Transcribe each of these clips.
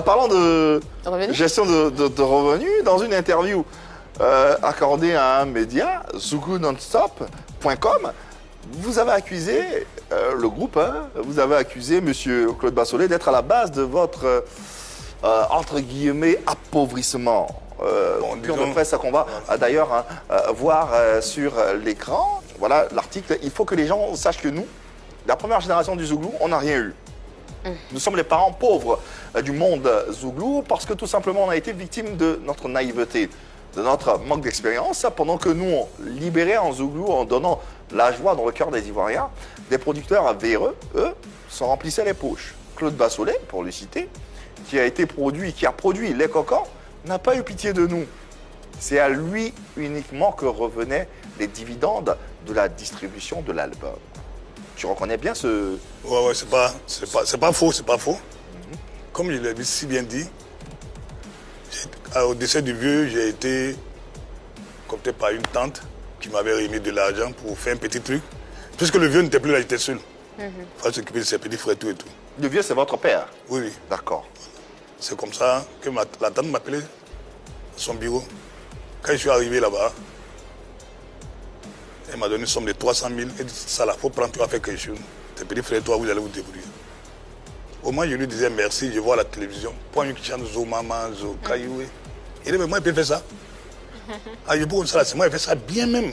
parlant de Revenus. gestion de revenus, dans une interview accordée à un média, ZouglouNonstop.com, vous avez accusé le groupe, vous avez accusé M. Claude Bassolet d'être à la base de votre, entre guillemets, appauvrissement. Pure de presse qu'on va d'ailleurs voir sur l'écran. Voilà l'article. Il faut que les gens sachent que nous, la première génération du Zouglou, on n'a rien eu. Nous sommes les parents pauvres du monde Zouglou parce que tout simplement on a été victime de notre naïveté, de notre manque d'expérience, pendant que nous, on libérait en Zouglou en donnant la joie dans le cœur des Ivoiriens, des producteurs véreux, eux, s'en remplissaient les poches. Claude Bassolet, pour le citer, qui a produit Les Cocons, n'a pas eu pitié de nous. C'est à lui uniquement que revenaient les dividendes de la distribution de l'album. Tu reconnais bien ce... Ouais, c'est pas faux, c'est pas faux. Comme je l'ai si bien dit, au décès du vieux, j'ai été coopté par une tante qui m'avait remis de l'argent pour faire un petit truc. Puisque le vieux n'était plus là, il était seul. Il fallait s'occuper de ses petits frères, tout et tout. Le vieux, c'est votre père? Oui, oui. D'accord. C'est comme ça que la tante m'appelait à son bureau. Quand je suis arrivé là-bas, elle m'a donné une somme de 300 000. Elle dit, ça là, il faut prendre, tu vas faire quelque chose. Tes petits frères, toi, vous allez vous débrouiller. Au moins, je lui disais merci, je vois la télévision. Point qui chante Zo Maman, Zo Kayoué. Il dit, mais moi, il peut faire ça. Ah, je peux comme ça, c'est moi, il fait ça bien même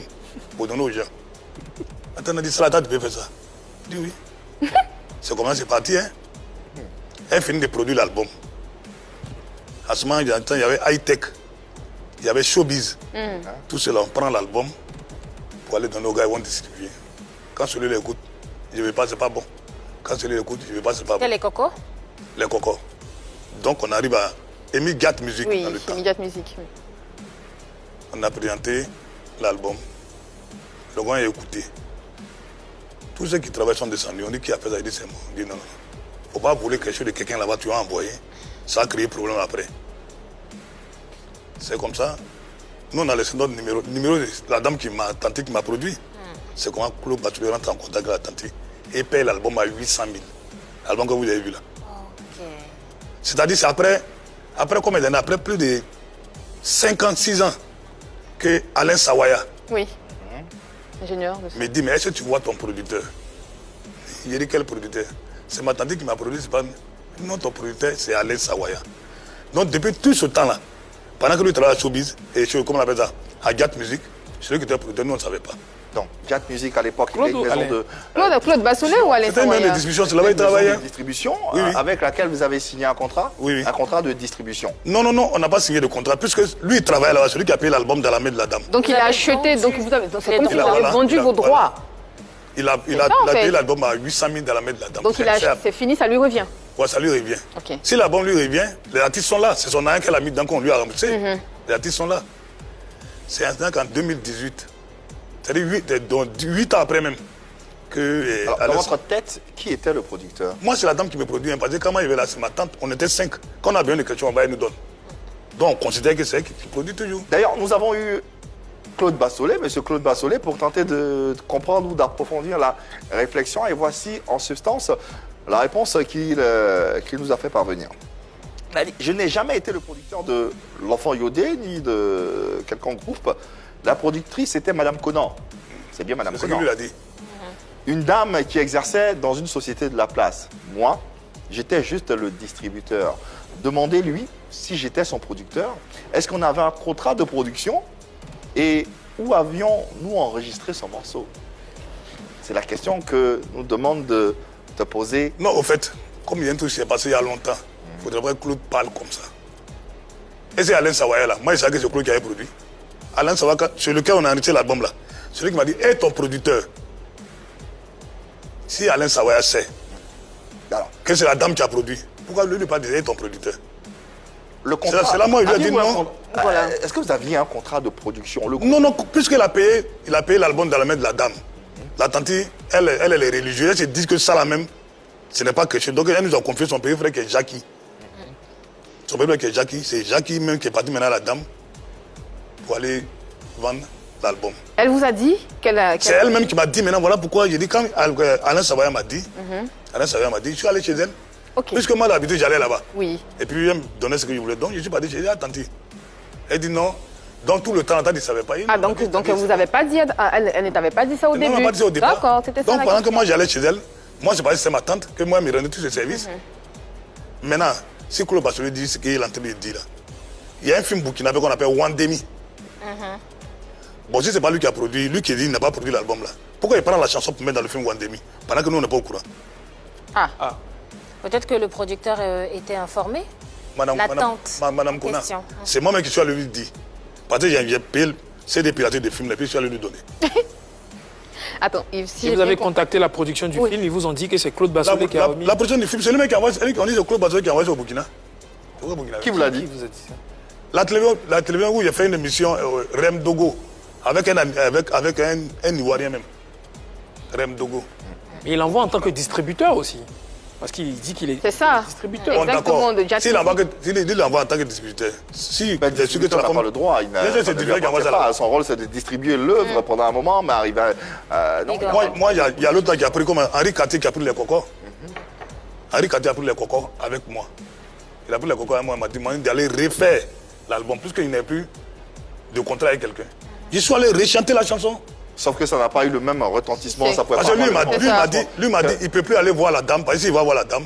pour donner aux gens. Attends, on a dit, ça là, tu peux faire ça. Je dis oui. C'est comment c'est parti, hein. Elle finit de produire l'album. À ce moment, il y avait high-tech, il y avait showbiz. Tout cela, on prend l'album pour aller donner aux gars, ils vont distribuer. Quand celui-là écoute, je ne vais pas, c'est pas bon. Quand celui-là écoute, je ne vais pas, c'est pas bon. Les Cocos? Les Cocos. Donc, on arrive à Emigat Music dans le temps. Emigat Music. Oui. On a présenté l'album. Le gars a écouté. Tous ceux qui travaillent sont descendus. On dit qui a fait ça? Il dit c'est moi. On dit non, non. Il ne faut pas voler quelque chose de quelqu'un là-bas, tu vas envoyer. Ça a créé problème après. C'est comme ça. Nous, on a laissé notre numéro. Le numéro de la dame qui m'a produit. C'est comment Claude Bassolet rentre en contact avec la tante et paye l'album à 800 000. L'album que vous avez vu là. Okay. C'est-à-dire, c'est après combien d'années? Après plus de 56 ans que Alain Sawaya Oui. Ingénieur. me dit, mais est-ce que tu vois ton producteur? Il dit, quel producteur? C'est ma tante qui m'a produit, c'est pas... Non, ton producteur, c'est Alain Sawaya. Donc, depuis tout ce temps-là, pendant que lui travaille à Showbiz, et comment on appelle ça, à Gat Music, celui qui était producteur, nous, on ne savait pas. Donc, Gat Music à l'époque, était une maison de... Claude Bassolet ou Alain C'était une maison de distribution, c'est là-bas qu'il travaillait. De distribution Oui, oui. avec laquelle vous avez signé un contrat? Oui, oui. Un contrat de distribution. Non, non, non, on n'a pas signé de contrat, puisque lui, il travaillait là-bas, celui qui a payé l'album dans la main de la dame. Donc il a acheté, donc vous avez, c'est comme si vous avez Voilà, vendu vos droits. Il a payé l'album à 800 000 dans la main de la dame. Donc c'est fini, ça lui revient. Ouais, ça lui revient. Ok. Si l'album lui revient, les artistes sont là. C'est son argent qu'elle a mis dedans qu'on lui a remboursé. Les artistes sont là. C'est un qu'en 2018, c'est-à-dire 8 ans après même, que... Alors, dans votre tête, qui était le producteur? Moi, c'est la dame qui me produit. Parce que quand moi, il est là, c'est ma tante. On était 5. Quand on a besoin de quelque chose, on va, elle nous donne. Donc, on considère que c'est elle qui produit toujours. D'ailleurs, nous avons eu Claude Bassolet, monsieur Claude Bassolet, pour tenter de comprendre ou d'approfondir la réflexion. Et voici, en substance, la réponse qu'il nous a fait parvenir. Il a dit, je n'ai jamais été le producteur de l'Enfant Yodé, ni de quelconque groupe. La productrice était Madame Conan. C'est bien Madame C'est ce Conan. qu'il lui a dit. Une dame qui exerçait dans une société de la place. Moi, j'étais juste le distributeur. Demandez-lui si j'étais son producteur. Est-ce qu'on avait un contrat de production et où avions-nous enregistré son morceau? C'est la question que nous demande de te poser. Non, au fait, comme il y a un truc qui s'est passé il y a longtemps, il faudrait que Claude parle comme ça. Et c'est Alain Sawaya là. Moi, je savais que c'est Claude qui avait produit. Alain Sawaya, sur lequel on a enregistré l'album là. Celui qui m'a dit, hé, ton producteur. Si Alain Sawaya sait que c'est la dame qui a produit, pourquoi lui ne pas dire, hé, ton producteur? Le contrat. C'est là, moi, il lui a dit non. Voilà. Est-ce que vous aviez un contrat de production? Non, non, puisqu'il a payé l'album dans la main de la dame. La tante, elle est religieuse, elle se dit que ça la même, ce n'est pas quelque chose. Donc elle nous a confié son petit frère qui est Jackie. Son petit frère qui est Jackie, c'est Jackie même qui est parti maintenant à la dame pour aller vendre l'album. Elle vous a dit qu'elle a... C'est elle-même qui m'a dit maintenant, voilà pourquoi j'ai dit, quand Alain Sawaya m'a dit, Alain Sawaya m'a dit, je suis allé chez elle, Ok. Puisque moi, d'habitude, j'allais là-bas. Oui. Et puis, elle me donnait ce que je voulais. Donc, je suis parti, j'ai dit, attends. Elle dit non. Donc, tout le temps, elle ne savait pas. Ah, donc vous n'avez pas dit, elle ne t'avait pas dit ça au début? Non, elle m'a pas dit ça au départ. D'accord, c'était ça. Donc, la pendant que question. moi, j'allais chez elle, moi, je pensais que c'était ma tante, que moi, elle me rendait tous ses services. Maintenant, si Claude Bachelet dit ce qu'il est en train de dire là, il y a un film burkinabé qu'on appelle Wandemi. Bon, si ce n'est pas lui qui a produit, lui qui dit qu'il n'a pas produit l'album là, pourquoi il prend la chanson pour mettre dans le film Wandemi pendant que nous, on n'est pas au courant? Ah. Peut-être que le producteur était informé. Madame Kona, question. c'est moi-même qui suis allé lui dire. Parce que j'ai payé, c'est des pirateries de films, et puis je suis allé lui donner. Attends, Yves, Si vous avez contacté la production du film, ils vous ont dit que c'est Claude Bachelet qui a remis... La production du film, c'est le mec qui a envoyé, on dit c'est Claude Bachelet qui a envoyé ça au Burkina. Qui vous l'a dit? Qui vous a dit ça? La télévision où j'ai fait une émission, Rem Dogo, avec un Ivoirien même. Rem Dogo. Mais il envoie en tant que distributeur aussi. Parce qu'il dit qu'il est C'est ça. distributeur. Bon, Exactement, d'accord. de Jack S'il l'envoie en tant que distributeur, si Ben, le distributeur n'a pas le droit. Il n'a, Bien sûr, c'est ça ne lui le distributeur qui envoie appartient ça pas. là. Son rôle, c'est de distribuer l'œuvre pendant un moment, mais arriver à... non, Moi, il y a l'autre qui a pris comme Henri Cartier qui a pris les cocos. Henri Cartier a pris les cocos avec moi. Il a pris les cocos avec moi, il m'a demandé d'aller refaire l'album, puisqu'il n'y a plus de contrat avec quelqu'un. Je suis allé rechanter la chanson. Sauf que ça n'a pas eu le même retentissement. C'est- Ça pouvait Parce pas que lui, il avoir m'a le dit, il ne peut plus aller voir la dame, parce qu'il va voir la dame.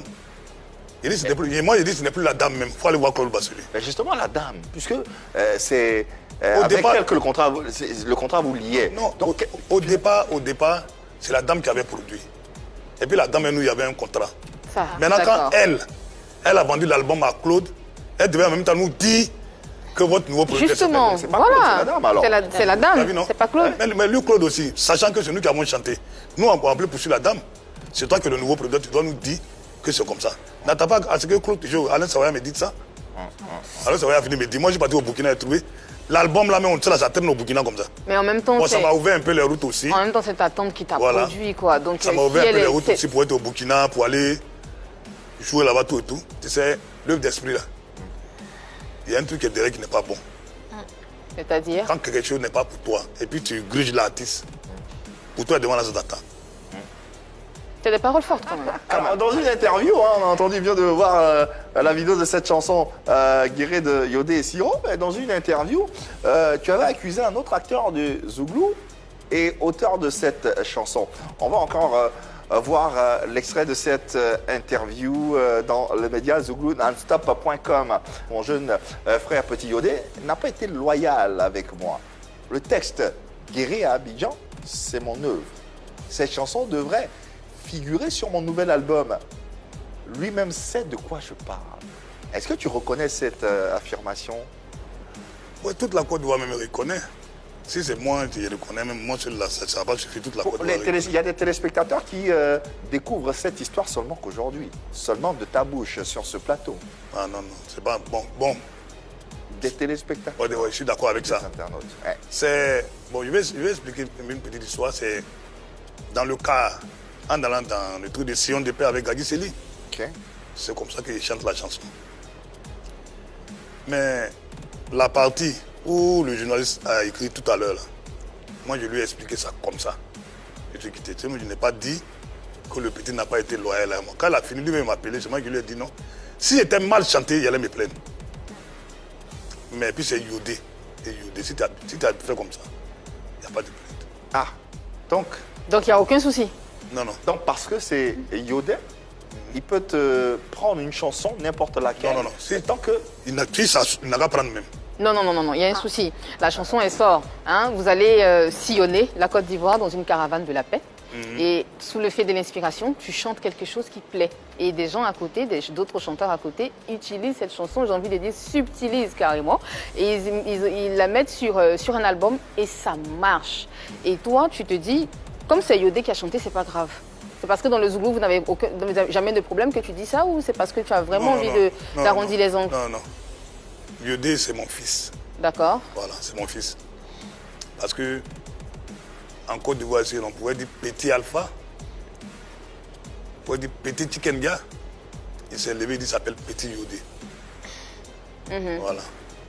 Il dit, moi, il dit, ce n'est plus la dame même, il faut aller voir Claude Bachelet. Mais justement, la dame, puisque c'est Au avec départ- elle que le contrat vous liait. Non, Donc, au départ, c'est la dame qui avait produit. Et puis la dame et nous, il y avait un contrat. Ça, Maintenant, quand d'accord. elle a vendu l'album à Claude, elle devait en même temps nous dire que votre nouveau producteur Justement, c'est pas Claude, c'est la voilà. dame, alors. C'est la T'as vu, dame, non? c'est pas Claude. Mais lui, Claude aussi, sachant que c'est nous qui avons chanté. Nous, on peut appeler pour suivre la dame. C'est toi qui es le nouveau producteur, tu dois nous dire que c'est comme ça. N'attends pas à ce que Claude, Alain Sawaya me dise ça. Alain Sawaya a fini de me dire, moi, je suis parti au Burkina et trouvé l'album là, mais on sait là, ça traîne au Burkina comme ça. Mais en même temps, Bon, ça c'est m'a ouvert un peu les routes aussi. en même temps, c'est ta tante qui t'a Voilà. produit, quoi. Donc, Ça m'a si ouvert un elle peu les est- routes c'est- aussi pour être au Burkina, pour aller jouer là-bas, tout et tout. Tu sais, l'œuvre d'esprit là. Il y a un truc qui est derrière qui n'est pas bon. C'est-à-dire Quand quelque chose n'est pas pour toi, et puis tu gruges l'artiste, pour toi, devant la zone d'attente. c'est des paroles fortes, quand même. Alors, dans une interview, on a entendu, bien de voir la vidéo de cette chanson Guéré de Yodé et Siro, mais dans une interview, tu avais accusé un autre acteur de Zouglou et auteur de cette chanson. On va encore voir l'extrait de cette interview dans le média zouglounonstop.com. Mon jeune frère Petit Yodé n'a pas été loyal avec moi. Le texte Guéré à Abidjan, c'est mon œuvre. Cette chanson devrait figurer sur mon nouvel album. Lui-même sait de quoi je parle. Est-ce que tu reconnais cette affirmation? Ouais, toute la Côte d'Ivoire me reconnaît. Si c'est moi, je reconnais, même moi, celui-là, ça va pas suffire, toute la Côte d'Ivoire. Il y a des téléspectateurs qui découvrent cette histoire seulement qu'aujourd'hui, seulement de ta bouche sur ce plateau. Ah non, non, c'est pas bon. Bon, Des téléspectateurs, ouais, je suis d'accord avec des ça. internautes. Ouais. C'est. Bon, je vais expliquer une petite histoire. C'est dans le cas, en allant dans le truc de Sion de paix avec Gadi Seli. Ok. C'est comme ça qu'il chante la chanson. Mais la partie où le journaliste a écrit tout à l'heure, là, moi je lui ai expliqué ça comme ça. Et je quitté. Je n'ai pas dit que le petit n'a pas été loyal à moi. Quand il a fini, lui-même m'a appelé, c'est moi qui lui ai dit non. S'il était mal chanté, il allait me plaindre. Mais puis c'est Yodé. Et Yodé, si tu as fait comme ça, il n'y a pas de plainte. Ah, donc Donc, il n'y a aucun souci. Non, non. parce que c'est Yodé, il peut te prendre une chanson, n'importe laquelle. Non, non, non. C'est tant que... Il n'a qu'à prendre même. Non, non, non, non, non, il y a un souci. La chanson, elle sort. Hein, vous allez sillonner la Côte d'Ivoire dans une caravane de la paix. Et sous le fait de l'inspiration, tu chantes quelque chose qui plaît. Et des gens à côté, d'autres chanteurs à côté, utilisent cette chanson, j'ai envie de dire, subtilisent carrément. Et ils la mettent sur un album et ça marche. Et toi, tu te dis, comme c'est Yodé qui a chanté, c'est pas grave. C'est parce que dans le Zouglou, vous n'avez jamais de problème que tu dis ça, ou c'est parce que tu as vraiment envie d'arrondir les angles? Non, non. Yodé, c'est mon fils. D'accord. Voilà, c'est mon fils. Parce que en Côte d'Ivoire, on pourrait dire petit Alpha, on pourrait dire petit Chikenga. Il s'est levé, il s'appelle petit Yodé. Voilà.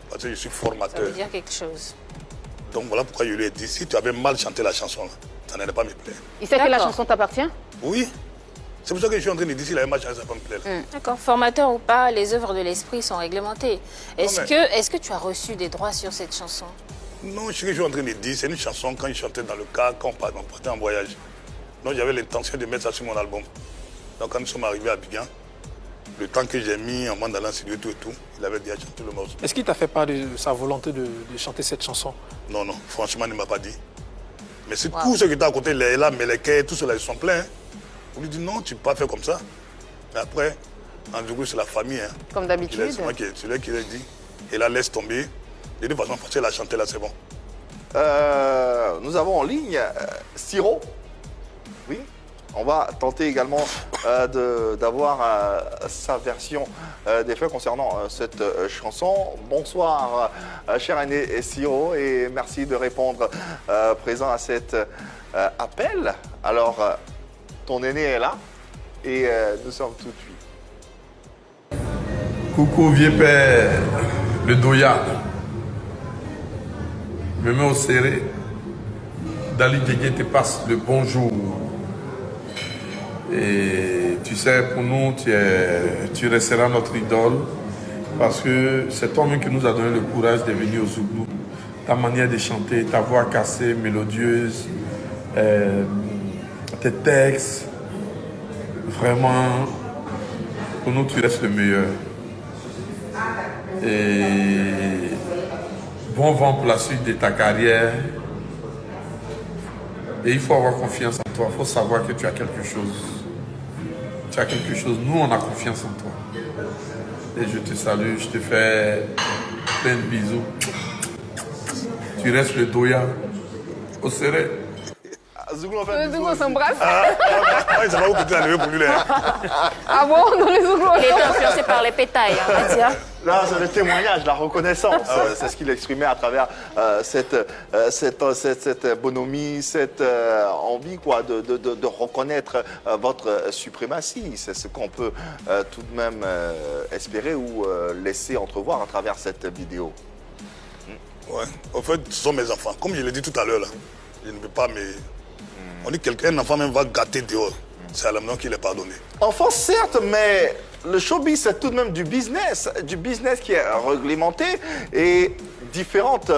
Parce que je suis Ça formateur. veut dire quelque chose. Donc voilà pourquoi je lui ai dit, si tu avais mal chanté la chanson, là, ça n'allait pas me plaire. Il sait que la D'accord. chanson t'appartient? Oui, C'est pour ça que je suis en train de dire, s'il avait mal chanté, ça va pas me plaire. D'accord. Formateur ou pas, les œuvres de l'esprit sont réglementées. Est-ce mais- que tu as reçu des droits sur cette chanson? Non, ce que je suis en train de dire, c'est une chanson quand il chantait dans le car, quand on partait en voyage. Donc j'avais l'intention de mettre ça sur mon album. Donc quand nous sommes arrivés à Abidjan, le temps que j'ai mis en allant en studio et tout, il avait déjà chanté le morceau. Est-ce qu'il t'a fait part de sa volonté de chanter cette chanson? Non, non, franchement, il ne m'a pas dit. Mais c'est tous ceux qui étaient à côté, là, Meleke, tous ceux-là, ils sont pleins. On lui dit non, tu ne peux pas faire comme ça. Mais après, en Djougou, c'est la famille. Hein. Comme d'habitude. C'est moi qui celui qui l'a dit. Et là, laisse tomber. De toute façon, facile à chanter, là, c'est bon. Nous avons en ligne Siro. Oui. On va tenter également d'avoir sa version des faits concernant cette chanson. Bonsoir, cher Aîné Siro, et merci de répondre présent à cet appel. Alors, ton aîné est là et nous sommes tout de suite. Coucou vieux père, le Doya. Me mets au serré. Dali Dégué te passe le bonjour. Et tu sais, pour nous, tu resteras notre idole parce que c'est toi-même qui nous a donné le courage de venir au Zouglou. Ta manière de chanter, ta voix cassée, mélodieuse, tes textes, vraiment, pour nous, tu restes le meilleur. Et bon vent pour la suite de ta carrière. Et il faut avoir confiance en toi, il faut savoir que tu as quelque chose. Tu as quelque chose, nous on a confiance en toi. Et je te salue, je te fais plein de bisous. Tu restes le Doya au serré. Zouglou, on fait un bisou on aussi. s'embrasse. Ah, ça va vous coûter la levée pour lui, là. Ah bon, dans les Zouglou. Il est influencé par les pétailles, hein, on va dire. Là, c'est le témoignage, la reconnaissance. C'est ce qu'il exprimait à travers cette bonhomie, cette envie quoi, de reconnaître votre suprématie. C'est ce qu'on peut tout de même espérer ou laisser entrevoir à travers cette vidéo. Ouais. En fait, ce sont mes enfants. Comme je l'ai dit tout à l'heure, là, je ne peux pas me... On dit qu'un enfant même va gâter dehors. C'est à la maison qu'il est pardonné. Enfant, certes, mais le showbiz, c'est tout de même du business qui est réglementé et différentes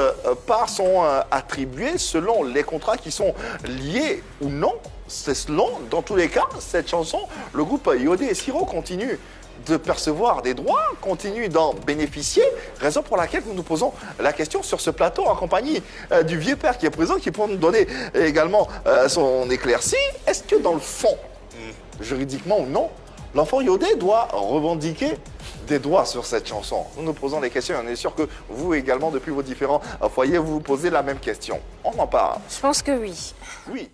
parts sont attribuées selon les contrats qui sont liés ou non. C'est selon, dans tous les cas, cette chanson, le groupe Yodé et Siro continue de percevoir des droits, continue d'en bénéficier, raison pour laquelle nous nous posons la question sur ce plateau en compagnie du vieux père qui est présent, qui pourra nous donner également son éclaircie. Est-ce que dans le fond, juridiquement ou non, l'enfant Yodé doit revendiquer des droits sur cette chanson? Nous nous posons des questions et on est sûr que vous également, depuis vos différents foyers, vous vous posez la même question. On en parle. Je pense que oui. Oui.